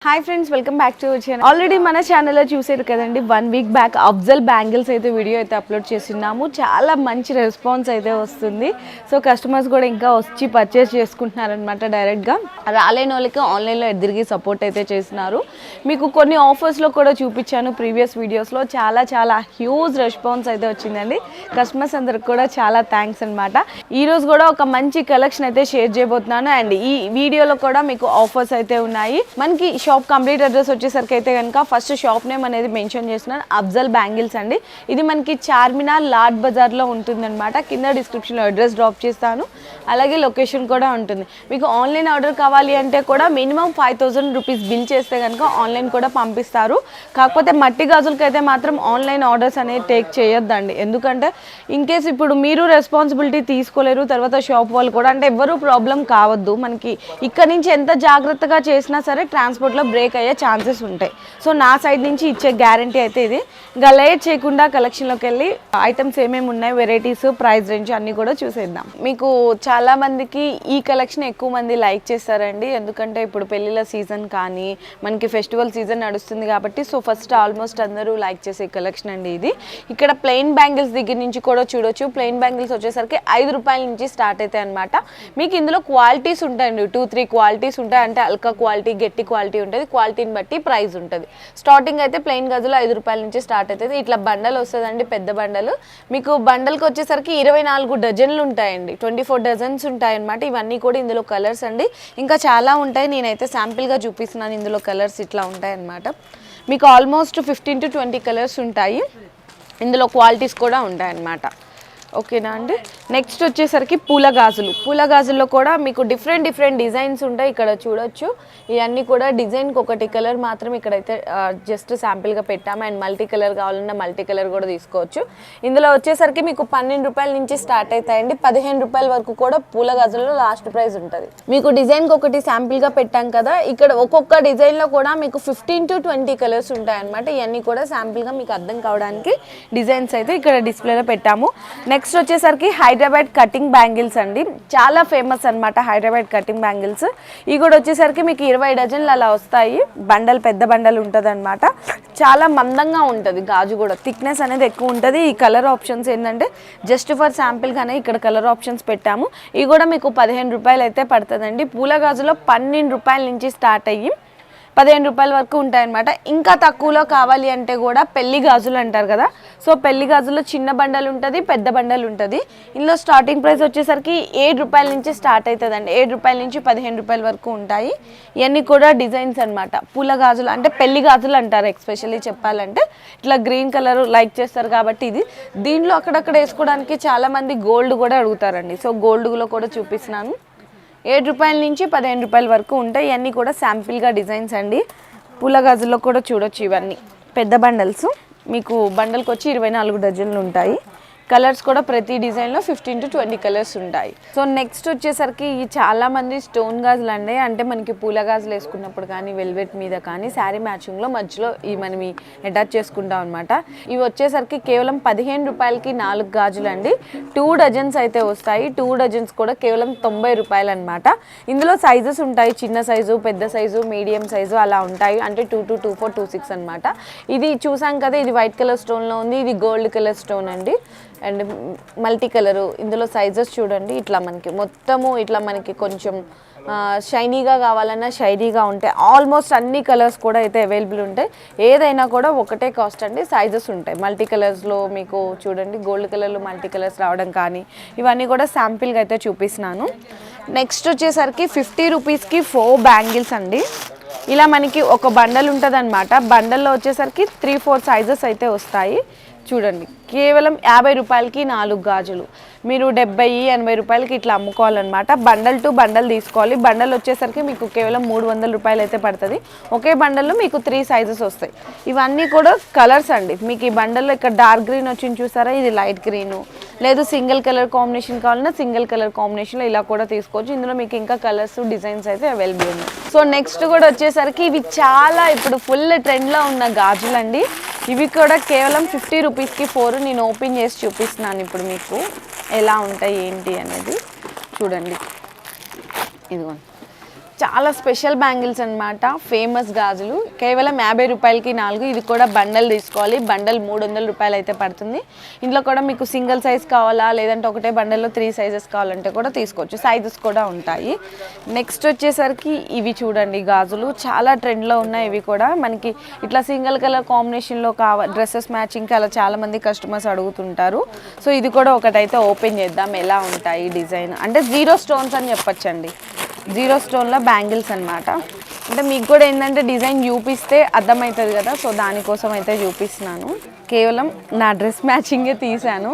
Hi friends, welcome back to our channel. Already మన ఛానల్లో చూసేది కదండి, 1 వీక్ బ్యాక్ అఫ్జల్ బ్యాంగిల్స్ అయితే వీడియో అయితే అప్లోడ్ చేస్తున్నాము. చాలా మంచి రెస్పాన్స్ అయితే వస్తుంది. సో కస్టమర్స్ కూడా ఇంకా వచ్చి పర్చేస్ చేసుకుంటున్నారనమాట. డైరెక్ట్గా రాలేని వాళ్ళకి ఆన్లైన్లో ఎదురుగి సపోర్ట్ అయితే చేస్తున్నారు. మీకు కొన్ని ఆఫర్స్లో కూడా చూపించాను ప్రీవియస్ వీడియోస్లో. చాలా హ్యూజ్ రెస్పాన్స్ అయితే వచ్చిందండి. కస్టమర్స్ అందరికి కూడా చాలా థ్యాంక్స్ అనమాట. ఈరోజు కూడా ఒక మంచి కలెక్షన్ అయితే షేర్ చేయబోతున్నాను. అండ్ ఈ వీడియోలో కూడా మీకు ఆఫర్స్ అయితే ఉన్నాయి. మనకి షాప్ కంప్లీట్ అడ్రస్ వచ్చేసరికి అయితే కనుక ఫస్ట్ షాప్ నేమ్ అనేది మెన్షన్ చేస్తున్నాను, అఫ్జల్ బ్యాంగిల్స్ అండి. ఇది మనకి చార్మినార్ లాడ్ బజార్లో ఉంటుందన్నమాట. కింద డిస్క్రిప్షన్లో అడ్రస్ డ్రాప్ చేస్తాను, అలాగే లొకేషన్ కూడా ఉంటుంది. మీకు ఆన్లైన్ ఆర్డర్ కావాలి అంటే కూడా మినిమం 5000 రూపీస్ బిల్ చేస్తే కనుక ఆన్లైన్ కూడా పంపిస్తారు. కాకపోతే మట్టి గాజులకి అయితే మాత్రం ఆన్లైన్ ఆర్డర్స్ అనేది టేక్ చేయొద్దండి. ఎందుకంటే ఇన్ కేస్ ఇప్పుడు మీరు రెస్పాన్సిబిలిటీ తీసుకోలేరు, తర్వాత షాప్ వాళ్ళు కూడా, అంటే ఎవరు ప్రాబ్లం కావద్దు. మనకి ఇక్కడ నుంచి ఎంత జాగ్రత్తగా చేసినా సరే ట్రాన్స్పోర్ట్లో బ్రేక్ అయ్యే ఛాన్సెస్ ఉంటాయి. సో నా సైడ్ నుంచి ఇచ్చే గ్యారంటీ అయితే ఇది. ఇంకా లేట్ చేయకుండా కలెక్షన్లోకి వెళ్ళి ఐటమ్స్ ఏమేమి ఉన్నాయి, వెరైటీస్, ప్రైస్ రేంజ్ అన్నీ కూడా చూసేద్దాం. మీకు చాలా మందికి ఈ కలెక్షన్ ఎక్కువ మంది లైక్ చేస్తారండి. ఎందుకంటే ఇప్పుడు పెళ్ళిళ్ళ సీజన్ కానీ మనకి ఫెస్టివల్ సీజన్ నడుస్తుంది కాబట్టి సో ఫస్ట్ ఆల్మోస్ట్ అందరూ లైక్ చేసే కలెక్షన్ అండి ఇది. ఇక్కడ ప్లెయిన్ బ్యాంగిల్స్ దగ్గర నుంచి కూడా చూడొచ్చు. ప్లెయిన్ బ్యాంగిల్స్ వచ్చేసరికి 5 రూపాయల నుంచి స్టార్ట్ అవుతాయి అనమాట. మీకు ఇందులో క్వాలిటీస్ ఉంటాయండి, 2-3 క్వాలిటీస్ ఉంటాయి. అంటే అల్కా క్వాలిటీ, గట్టి క్వాలిటీ ఉంటుంది. క్వాలిటీని బట్టి ప్రైస్ ఉంటుంది. స్టార్టింగ్ అయితే ప్లెయిన్ గాజులు 5 రూపాయల నుంచి స్టార్ట్ అవుతుంది. ఇట్లా బండల్ వస్తుందండి, పెద్ద బండలు. మీకు బండల్కి వచ్చేసరికి 24 డజన్లు ఉంటాయండి, 24 డజన్స్ ఉంటాయి అనమాట. ఇవన్నీ కూడా ఇందులో కలర్స్ అండి. ఇంకా చాలా ఉంటాయి, నేనైతే శాంపిల్గా చూపిస్తున్నాను. ఇందులో కలర్స్ ఇట్లా ఉంటాయి అనమాట. మీకు ఆల్మోస్ట్ 15 to 20 కలర్స్ ఉంటాయి. ఇందులో క్వాలిటీస్ కూడా ఉంటాయి అన్నమాట. ఓకేనా అండి. నెక్స్ట్ వచ్చేసరికి పూల గాజులు. పూల గాజుల్లో కూడా మీకు డిఫరెంట్ డిజైన్స్ ఉంటాయి. ఇక్కడ చూడొచ్చు, ఇవన్నీ కూడా డిజైన్కి ఒకటి కలర్ మాత్రం ఇక్కడైతే జస్ట్ శాంపిల్గా పెట్టాము. అండ్ మల్టీ కలర్ కావాలన్నా మల్టీ కలర్ కూడా తీసుకోవచ్చు. ఇందులో వచ్చేసరికి మీకు 12 రూపాయల నుంచి స్టార్ట్ అవుతాయండి. 15 రూపాయల వరకు కూడా పూల గాజుల్లో లాస్ట్ ప్రైస్ ఉంటుంది. మీకు డిజైన్కి ఒకటి శాంపిల్గా పెట్టాం కదా, ఇక్కడ ఒక్కొక్క డిజైన్లో కూడా మీకు 15 to 20 కలర్స్ ఉంటాయి అనమాట. ఇవన్నీ కూడా శాంపిల్గా మీకు అర్థం కావడానికి డిజైన్స్ అయితే ఇక్కడ డిస్ప్లేలో పెట్టాము. నెక్స్ట్ వచ్చేసరికి హైదరాబాద్ కటింగ్ బ్యాంగిల్స్ అండి. చాలా ఫేమస్ అనమాట హైదరాబాద్ కటింగ్ బ్యాంగిల్స్. ఇవి కూడా వచ్చేసరికి మీకు 20 డజన్లు అలా వస్తాయి. బండల్, పెద్ద బండల్ ఉంటుంది అనమాట. చాలా మందంగా ఉంటుంది గాజు కూడా, థిక్నెస్ అనేది ఎక్కువ ఉంటుంది. ఈ కలర్ ఆప్షన్స్ ఏంటంటే జస్ట్ ఫర్ శాంపిల్గానే ఇక్కడ కలర్ ఆప్షన్స్ పెట్టాము. ఇవి కూడా మీకు 15 రూపాయలు అయితే పడుతుందండి. పూల గాజులో 12 రూపాయల నుంచి స్టార్ట్ అయ్యి 15 రూపాయల వరకు ఉంటాయన్నమాట. ఇంకా తక్కువలో కావాలి అంటే కూడా పెళ్లి గాజులు అంటారు కదా, సో పెళ్లి గాజుల్లో చిన్న బండలు ఉంటుంది, పెద్ద బండలు ఉంటుంది. ఇందులో స్టార్టింగ్ ప్రైస్ వచ్చేసరికి 7 రూపాయల నుంచి స్టార్ట్ అవుతుందండి. 7 రూపాయల నుంచి 15 రూపాయల వరకు ఉంటాయి. ఇవన్నీ కూడా డిజైన్స్ అనమాట. పూల గాజులు అంటే పెళ్లి గాజులు అంటారు. ఎక్స్పెషల్లీ చెప్పాలంటే ఇట్లా గ్రీన్ కలర్ లైక్ చేస్తారు కాబట్టి ఇది. దీనిలో అక్కడక్కడ వేసుకోవడానికి చాలామంది గోల్డ్ కూడా అడుగుతారండి. సో గోల్డ్లో కూడా చూపిస్తున్నాను. 7 రూపాయల నుంచి 15 రూపాయల వరకు ఉంటాయి. ఇవన్నీ కూడా శాంపిల్గా డిజైన్స్ అండి. పూల గాజుల్లో కూడా చూడొచ్చు. ఇవన్నీ పెద్ద బండల్స్. మీకు బండల్కి వచ్చి 24 డజన్లు ఉంటాయి. కలర్స్ కూడా ప్రతి డిజైన్లో 15 to 20 కలర్స్ ఉంటాయి. సో నెక్స్ట్ వచ్చేసరికి ఈ చాలామంది స్టోన్ గాజులు అండి. అంటే మనకి పూల గాజులు వేసుకున్నప్పుడు కానీ వెల్వెట్ మీద కానీ శారీ మ్యాచింగ్లో మధ్యలో ఈ మనం అటాచ్ చేసుకుంటాం అనమాట. ఇవి వచ్చేసరికి కేవలం 15 రూపాయలకి 4 గాజులు అండి. 2 డజన్స్ అయితే వస్తాయి. 2 డజన్స్ కూడా కేవలం 90 రూపాయలు అనమాట. ఇందులో సైజెస్ ఉంటాయి, చిన్న సైజు, పెద్ద సైజు, మీడియం సైజు అలా ఉంటాయి. అంటే 22, 24, 26 అనమాట. ఇది చూసాం కదా, ఇది వైట్ కలర్ స్టోన్లో ఉంది, ఇది గోల్డ్ కలర్ స్టోన్ అండి. And multi colour. ఇందులో సైజెస్ చూడండి, ఇట్లా మనకి మొత్తము ఇట్లా మనకి కొంచెం షైనీగా కావాలన్నా షైనీగా ఉంటాయి. ఆల్మోస్ట్ అన్ని కలర్స్ కూడా అయితే అవైలబుల్ ఉంటాయి. ఏదైనా కూడా ఒకటే కాస్ట్ అండి. సైజెస్ ఉంటాయి. మల్టీ కలర్స్లో మీకు చూడండి, గోల్డ్ కలర్లో మల్టీ కలర్స్ రావడం కానీ ఇవన్నీ కూడా శాంపిల్గా అయితే చూపిస్తున్నాను. నెక్స్ట్ వచ్చేసరికి 50 రూపీస్కి 4 బ్యాంగిల్స్ అండి. ఇలా మనకి ఒక బండల్ ఉంటుంది అనమాట. బండల్లో వచ్చేసరికి 3-4 సైజెస్ అయితే వస్తాయి. చూడండి, కేవలం 50 రూపాయలకి 4 గాజులు. మీరు 70-80 రూపాయలకి ఇట్లా అమ్ముకోవాలన్నమాట. బండల్ టు బండల్ తీసుకోవాలి. బండల్ వచ్చేసరికి మీకు కేవలం 300 రూపాయలు అయితే పడుతుంది. ఒకే బండల్లో మీకు 3 సైజెస్ వస్తాయి. ఇవన్నీ కూడా కలర్స్ అండి. మీకు ఈ బండల్లో ఇక్కడ డార్క్ గ్రీన్ వచ్చింది చూసారా, ఇది లైట్ గ్రీను. లేదు సింగిల్ కలర్ కాంబినేషన్ కావాలన్నా సింగిల్ కలర్ కాంబినేషన్లో ఇలా కూడా తీసుకోవచ్చు. ఇందులో మీకు ఇంకా కలర్స్, డిజైన్స్ అయితే అవైలబుల్ ఉన్నాయి. సో నెక్స్ట్ కూడా వచ్చేసరికి ఇవి చాలా ఇప్పుడు ఫుల్ ట్రెండ్లో ఉన్న గాజులు అండి. ఇవి కూడా కేవలం 50 రూపీస్కి 4. నేను ఓపెన్ చేసి చూపిస్తున్నాను ఇప్పుడు మీకు ఎలా ఉంటాయి ఏంటి అనేది. చూడండి, ఇదిగోండి చాలా స్పెషల్ బ్యాంగిల్స్ అన్నమాట, ఫేమస్ గాజులు. కేవలం 50 రూపాయలకి 4. ఇది కూడా బండల్ తీసుకోవాలి. బండల్ 300 రూపాయలు అయితే పడుతుంది. ఇందులో కూడా మీకు సింగిల్ సైజ్ కావాలా, లేదంటే ఒకటే బండల్లో 3 సైజెస్ కావాలంటే కూడా తీసుకోవచ్చు. సైజెస్ కూడా ఉంటాయి. నెక్స్ట్ వచ్చేసరికి ఇవి చూడండి గాజులు, చాలా ట్రెండ్లో ఉన్నాయి. ఇవి కూడా మనకి ఇట్లా సింగిల్ కలర్ కాంబినేషన్లో డ్రెస్సెస్ మ్యాచింగ్కి అలా చాలామంది కస్టమర్స్ అడుగుతుంటారు. సో ఇది కూడా ఒకటైతే ఓపెన్ చేద్దాం, ఎలా ఉంటాయి డిజైన్. అంటే 0 స్టోన్స్ అని చెప్పచ్చండి. 0 స్టోన్లో బ్యాంగిల్స్ అనమాట. అంటే మీకు కూడా ఏంటంటే డిజైన్ చూపిస్తే అర్థమవుతుంది కదా, సో దానికోసం అయితే చూపిస్తున్నాను. కేవలం నా డ్రెస్ మ్యాచింగే తీసాను.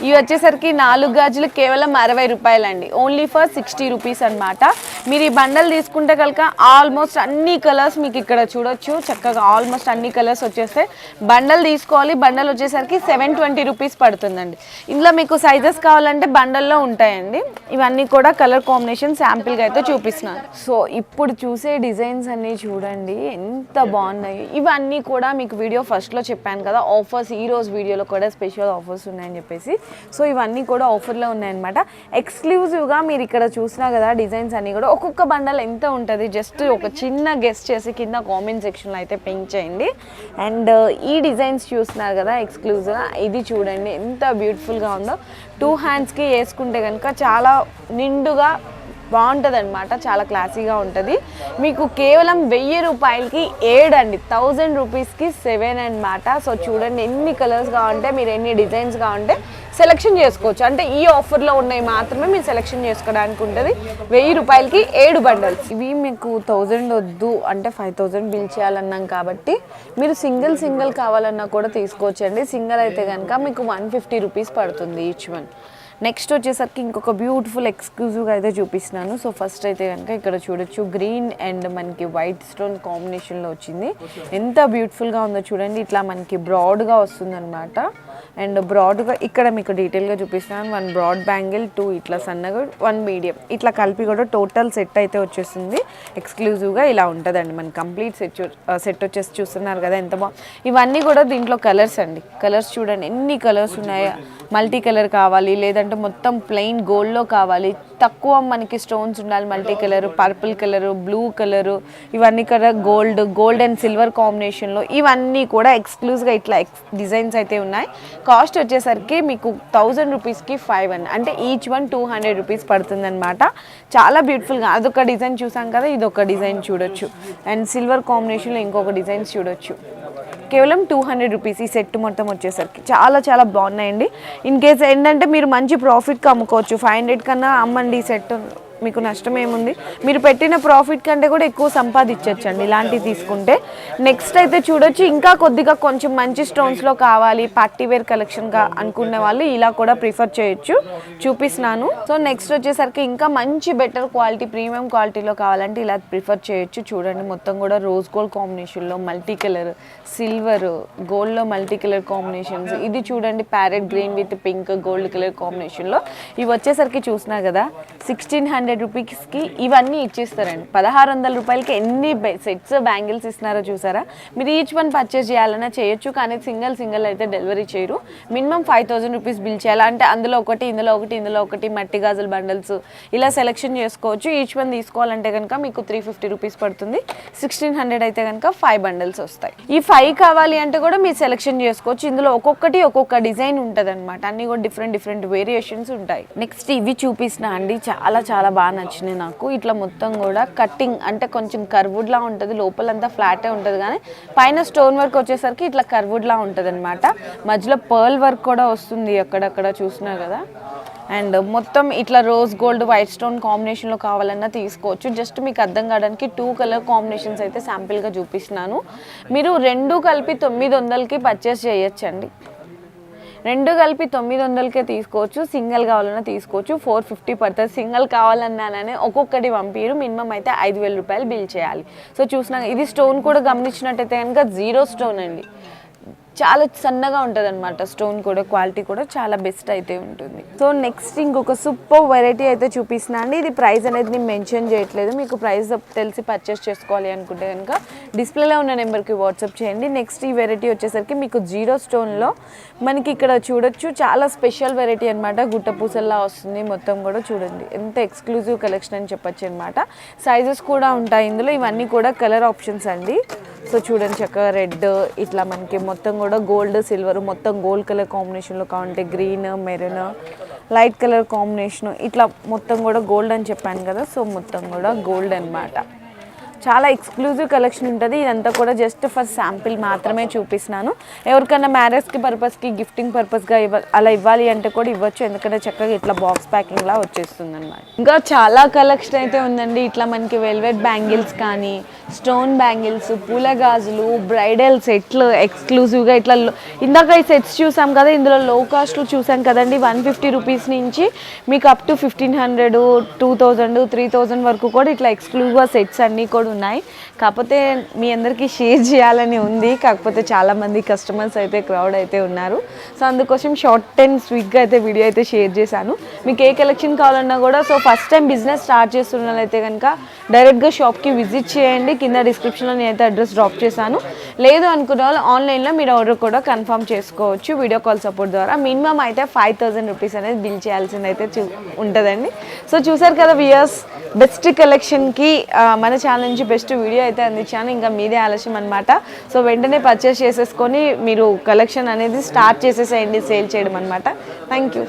ఇవి వచ్చేసరికి 4 గాజులు కేవలం 60 రూపాయలండి. ఓన్లీ ఫర్ 60 రూపీస్ అనమాట. మీరు ఈ బండల్ తీసుకుంటే కనుక ఆల్మోస్ట్ అన్ని కలర్స్ మీకు ఇక్కడ చూడొచ్చు. చక్కగా ఆల్మోస్ట్ అన్ని కలర్స్ వచ్చేస్తే బండల్ తీసుకోవాలి. బండల్ వచ్చేసరికి 720 రూపీస్ పడుతుందండి. ఇందులో మీకు సైజెస్ కావాలంటే బండల్లో ఉంటాయండి. ఇవన్నీ కూడా కలర్ కాంబినేషన్ శాంపిల్గా అయితే చూపిస్తున్నాను. సో ఇప్పుడు చూసే డిజైన్స్ అన్నీ చూడండి ఎంత బాగున్నాయి. ఇవన్నీ కూడా మీకు వీడియో ఫస్ట్లో చెప్పాను కదా ఆఫర్స్, ఈ రోజు వీడియోలో కూడా స్పెషల్ ఆఫర్స్ ఉన్నాయని చెప్పేసి. సో ఇవన్నీ కూడా ఆఫర్లో ఉన్నాయన్నమాట. ఎక్స్క్లూజివ్గా మీరు ఇక్కడ చూసినా కదా డిజైన్స్ అన్నీ కూడా ఒక్కొక్క బండల్ ఎంత ఉంటుంది జస్ట్ ఒక చిన్న గెస్ట్ చేసి కింద కామెంట్ సెక్షన్లో అయితే పింక్ చేయండి. అండ్ ఈ డిజైన్స్ చూస్తున్నారు కదా ఎక్స్క్లూజివ్గా, ఇది చూడండి ఎంత బ్యూటిఫుల్గా ఉందో. 2 హ్యాండ్స్కి వేసుకుంటే కనుక చాలా నిండుగా బాగుంటుంది అనమాట, చాలా క్లాసీగా ఉంటుంది. మీకు కేవలం 1000 రూపాయలకి 7 అండి, 1000 రూపీస్కి 7 అనమాట. సో చూడండి ఎన్ని కలర్స్ కావాలంటే మీరు ఎన్ని డిజైన్స్ కావాలంటే సెలెక్షన్ చేసుకోవచ్చు. అంటే ఈ ఆఫర్లో ఉన్నాయి మాత్రమే మీరు సెలెక్షన్ చేసుకోవడానికి ఉంటుంది. 1000 రూపాయలకి 7 బండల్స్. ఇవి మీకు 1000 వద్దు అంటే 5000 బిల్ చేయాలన్నాం కాబట్టి మీరు సింగిల్ కావాలన్నా కూడా తీసుకోవచ్చండి. సింగిల్ అయితే కనుక మీకు 150 రూపీస్ పడుతుంది ఈచ్ వన్. నెక్స్ట్ వచ్చేసరికి ఇంకొక బ్యూటిఫుల్ ఎక్స్క్లూజివ్గా అయితే చూపిస్తున్నాను. సో ఫస్ట్ అయితే కనుక ఇక్కడ చూడొచ్చు గ్రీన్ అండ్ మనకి వైట్ స్టోన్ కాంబినేషన్లో వచ్చింది. ఎంత బ్యూటిఫుల్గా ఉందో చూడండి. ఇట్లా మనకి బ్రాడ్గా వస్తుంది అనమాట. అండ్ బ్రాడ్గా ఇక్కడ మీకు డీటెయిల్గా చూపిస్తున్నాను. 1 బ్రాడ్ బ్యాంగిల్, 2 ఇట్లా సన్నగా, 1 మీడియం, ఇట్లా కలిపి కూడా టోటల్ సెట్ అయితే వచ్చేస్తుంది. ఎక్స్క్లూజివ్గా ఇలా ఉంటుందండి మన కంప్లీట్ సెట్ వచ్చేసి చూస్తున్నారు కదా ఎంత బాగుంది. ఇవన్నీ కూడా దీంట్లో కలర్స్ అండి. కలర్స్ చూడండి ఎన్ని కలర్స్ ఉన్నాయో. మల్టీ కలర్ కావాలి, లేదంటే మొత్తం ప్లెయిన్ గోల్డ్లో కావాలి, తక్కువ మనకి స్టోన్స్ ఉండాలి, multi colour, purple colour, blue colour, ఇవన్నీ కూడా గోల్డ్ అండ్ సిల్వర్ కాంబినేషన్లో ఇవన్నీ కూడా ఎక్స్క్లూజివ్గా ఇట్లా డిజైన్స్ అయితే ఉన్నాయి. కాస్ట్ వచ్చేసరికి మీకు 1000 రూపీస్కి 5 అండి. అంటే ఈచ్ వన్ 200 రూపీస్ పడుతుంది అనమాట. చాలా బ్యూటిఫుల్గా అదొక డిజైన్ చూసాం కదా, ఇదొక డిజైన్ చూడొచ్చు. అండ్ సిల్వర్ కాంబినేషన్లో ఇంకొక డిజైన్స్ చూడొచ్చు. కేవలం 200 రూపీస్ ఈ సెట్ మొత్తం వచ్చేసరికి చాలా బాగున్నాయండి. ఇన్ కేస్ ఏంటంటే మీరు మంచి ప్రాఫిట్కి అమ్ముకోవచ్చు. 500 కన్నా అమ్మండి ఈ సెట్, మీకు నష్టం ఏముంది. మీరు పెట్టిన ప్రాఫిట్ కంటే కూడా ఎక్కువ సంపాదించవచ్చు అండి ఇలాంటివి తీసుకుంటే. నెక్స్ట్ అయితే చూడొచ్చు ఇంకా కొద్దిగా కొంచెం మంచి స్టోన్స్లో కావాలి, పార్టీ వేర్ కలెక్షన్గా అనుకునే వాళ్ళు ఇలా కూడా ప్రిఫర్ చేయొచ్చు, చూపిస్తున్నాను. సో నెక్స్ట్ వచ్చేసరికి ఇంకా మంచి బెటర్ క్వాలిటీ, ప్రీమియం క్వాలిటీలో కావాలంటే ఇలా ప్రిఫర్ చేయొచ్చు. చూడండి మొత్తం కూడా రోజ్ గోల్డ్ కాంబినేషన్లో మల్టీ కలర్, సిల్వర్, గోల్డ్లో మల్టీ కలర్ కాంబినేషన్స్. ఇది చూడండి parrot green with pink gold colour కాంబినేషన్లో. ఇవి వచ్చేసరికి చూసినా కదా 1600 రూపీస్కి ఇవన్నీ ఇచ్చేస్తారండి. 1600 రూపాయలకి ఎన్ని సెట్స్ బ్యాంగిల్స్ ఇస్తున్నారో చూసారా. మీరు ఈచ్ వన్ పర్చేస్ చేయాలన్నా చేయొచ్చు, కానీ సింగిల్ అయితే డెలివరీ చేయరు. మినిమం 5000 రూపీస్ బిల్ చేయాలి. అంటే అందులో ఒకటి, ఇందులో ఒకటి మట్టి గాజుల బండల్స్ ఇలా సెలెక్షన్ చేసుకోవచ్చు. ఈచ్ వన్ తీసుకోవాలంటే కనుక మీకు 350 రూపీస్ పడుతుంది. 1600 అయితే కనుక 5 బండల్స్ వస్తాయి. ఈ 5 కావాలి అంటే కూడా మీరు సెలెక్షన్ చేసుకోవచ్చు. ఇందులో ఒక్కొక్క డిజైన్ ఉంటుంది అనమాట. అన్ని కూడా డిఫరెంట్ వేరియేషన్స్ ఉంటాయి. నెక్స్ట్ ఇవి చూపిస్తున్నా అండి, చాలా బాగా నచ్చినాయి నాకు. ఇట్లా మొత్తం కూడా కట్టింగ్ అంటే కొంచెం కర్వుడ్లా ఉంటుంది, లోపలంతా ఫ్లాటే ఉంటుంది, కానీ పైన స్టోన్ వర్క్ వచ్చేసరికి ఇట్లా కర్వుడ్లా ఉంటుంది అనమాట. మధ్యలో పర్ల్ వర్క్ కూడా వస్తుంది అక్కడక్కడ చూసినా కదా. అండ్ మొత్తం ఇట్లా రోజ్ గోల్డ్ వైట్ స్టోన్ కాంబినేషన్లో కావాలన్నా తీసుకోవచ్చు. జస్ట్ మీకు అర్థం కావడానికి 2 కలర్ కాంబినేషన్స్ అయితే శాంపిల్గా చూపిస్తున్నాను. మీరు 2 కలిపి 900కి పర్చేస్ చేయొచ్చండి. 2 కలిపి 900కే తీసుకోవచ్చు. సింగిల్ కావాలన్నా తీసుకోవచ్చు. 450 పడుతుంది. సింగిల్ కావాలన్నానే ఒక్కొక్కటి పంపిరు. మినిమం అయితే 5000 రూపాయలు బిల్ చేయాలి. సో చూసినా ఇది స్టోన్ కూడా గమనించినట్టయితే కనుక 0 స్టోన్ అండి. చాలా సన్నగా ఉంటుంది అనమాట. స్టోన్ కూడా క్వాలిటీ కూడా చాలా బెస్ట్ అయితే ఉంటుంది. సో నెక్స్ట్ ఇంకొక సూపర్ వెరైటీ అయితే చూపిస్తున్నా అండి. ఇది ప్రైస్ అనేది నేను మెన్షన్ చేయట్లేదు, మీకు ప్రైస్ తెలిసి పర్చేస్ చేసుకోవాలి అనుకుంటే కనుక డిస్ప్లేలో ఉన్న నెంబర్కి వాట్సాప్ చేయండి. నెక్స్ట్ ఈ వెరైటీ వచ్చేసరికి మీకు జీరో స్టోన్లో మనకి ఇక్కడ చూడొచ్చు, చాలా స్పెషల్ వెరైటీ అనమాట. గుట్ట పూసల్లా వస్తుంది మొత్తం కూడా. చూడండి ఎంత ఎక్స్క్లూజివ్ కలెక్షన్ అని చెప్పొచ్చు అనమాట. సైజెస్ కూడా ఉంటాయి ఇందులో. ఇవన్నీ కూడా కలర్ ఆప్షన్స్ అండి. సో చూడండి చక్కగా రెడ్, ఇట్లా మనకి మొత్తం కూడా గోల్డ్ సిల్వర్, మొత్తం గోల్డ్ కలర్ కాంబినేషన్లో కావాలంటే green, maroon, light colour combination, ఇట్లా మొత్తం కూడా గోల్డ్ అని చెప్పాను కదా. సో మొత్తం కూడా గోల్డ్ అనమాట. చాలా ఎక్స్క్లూజివ్ కలెక్షన్ ఉంటుంది. ఇదంతా కూడా జస్ట్ ఫర్ శాంపిల్ మాత్రమే చూపిస్తున్నాను. ఎవరికైనా మ్యారేజ్కి పర్పస్కి, గిఫ్టింగ్ పర్పస్గా అలా ఇవ్వాలి అంటే కూడా ఇవ్వచ్చు, ఎందుకంటే చక్కగా ఇట్లా బాక్స్ ప్యాకింగ్లా వచ్చేస్తుంది అనమాట. ఇంకా చాలా కలెక్షన్ అయితే ఉందండి. ఇట్లా మనకి వెల్వెట్ బ్యాంగిల్స్ కానీ, స్టోన్ బ్యాంగిల్స్, పూల గాజులు, బ్రైడల్ సెట్లు ఎక్స్క్లూజివ్గా ఇట్లా ఇందాక ఈ సెట్స్ చూసాం కదా, ఇందులో లో కాస్ట్లో చూసాం కదండి. 150 రూపీస్ నుంచి మీకు అప్ టు 1500, 2000, 3000 వరకు కూడా ఇట్లా ఎక్స్క్లూజివ్గా సెట్స్ అన్నీ కూడా ఉన్నాయి. కాకపోతే మీ అందరికీ షేర్ చేయాలని ఉంది, కాకపోతే చాలామంది కస్టమర్స్ అయితే క్రౌడ్ అయితే ఉన్నారు. సో అందుకోసం షార్ట్ అండ్ స్వీట్గా అయితే వీడియో అయితే షేర్ చేశాను. మీకు ఏ కలెక్షన్ కావాలన్నా కూడా, so first time business start చేస్తున్నట్లయితే కనుక డైరెక్ట్గా షాప్కి విజిట్ చేయండి. కింద డిస్క్రిప్షన్లో నేనైతే అడ్రస్ డ్రాప్ చేశాను. లేదు అనుకున్న వాళ్ళు ఆన్లైన్లో మీరు ఆర్డర్ కూడా కన్ఫర్మ్ చేసుకోవచ్చు వీడియో కాల్ సపోర్ట్ ద్వారా. మినిమం అయితే 5000 రూపీస్ అనేది బిల్ చేయాల్సింది అయితే ఉంటుందండి. సో చూసారు కదా వ్యూయర్స్, బెస్ట్ కలెక్షన్కి మన ఛానల్ నుంచి బెస్ట్ వీడియో అయితే అందించాను. ఇంకా మీదే ఆలస్యం అనమాట. సో వెంటనే పర్చేస్ చేసేసుకొని మీరు కలెక్షన్ అనేది స్టార్ట్ చేసేసేయండి సేల్ చేయడం అనమాట. Thank you.